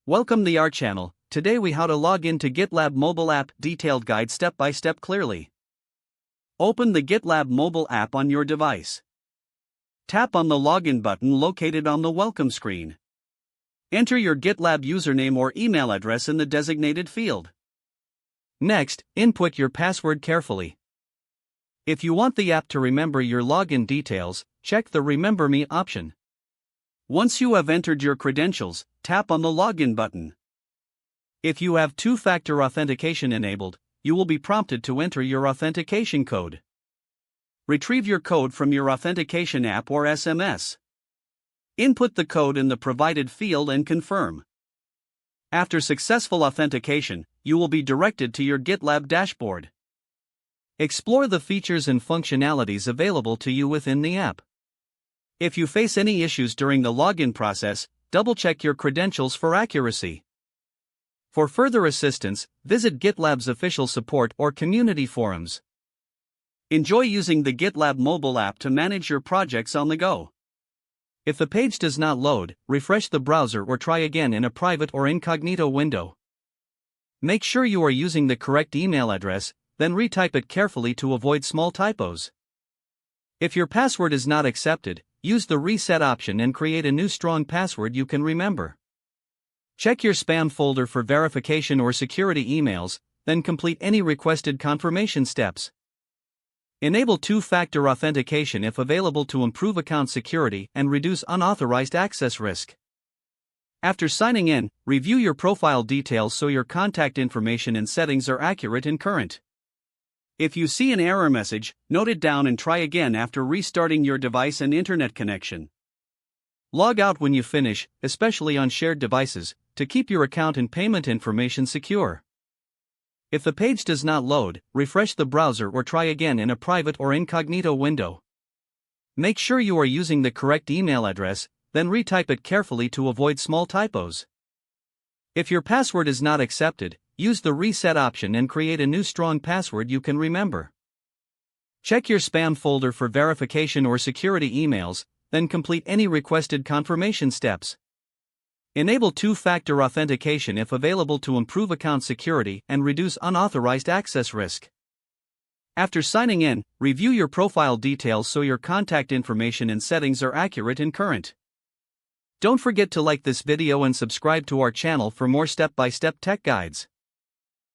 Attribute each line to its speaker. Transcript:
Speaker 1: Welcome to our channel. Today we how to log into GitLab mobile app detailed guide step by step clearly. Open the GitLab mobile app on your device. Tap on the login button located on the welcome screen. Enter your GitLab username or email address in the designated field. Next, input your password carefully. If you want the app to remember your login details, check the Remember Me option. Once you have entered your credentials, tap on the login button. If you have two-factor authentication enabled, you will be prompted to enter your authentication code. Retrieve your code from your authentication app or SMS. Input the code in the provided field and confirm. After successful authentication, you will be directed to your GitLab dashboard. Explore the features and functionalities available to you within the app. If you face any issues during the login process, double-check your credentials for accuracy. For further assistance, visit GitLab's official support or community forums. Enjoy using the GitLab mobile app to manage your projects on the go. If the page does not load, refresh the browser or try again in a private or incognito window. Make sure you are using the correct email address, then retype it carefully to avoid small typos. If your password is not accepted, use the reset option and create a new strong password you can remember. Check your spam folder for verification or security emails, then complete any requested confirmation steps. Enable two-factor authentication if available to improve account security and reduce unauthorized access risk. After signing in, review your profile details so your contact information and settings are accurate and current. If you see an error message, note it down and try again after restarting your device and internet connection. Log out when you finish, especially on shared devices, to keep your account and payment information secure. If the page does not load, refresh the browser or try again in a private or incognito window. Make sure you are using the correct email address, then retype it carefully to avoid small typos. If your password is not accepted, use the reset option and create a new strong password you can remember. Check your spam folder for verification or security emails, then complete any requested confirmation steps. Enable two-factor authentication if available to improve account security and reduce unauthorized access risk. After signing in, review your profile details so your contact information and settings are accurate and current. Don't forget to like this video and subscribe to our channel for more step-by-step tech guides.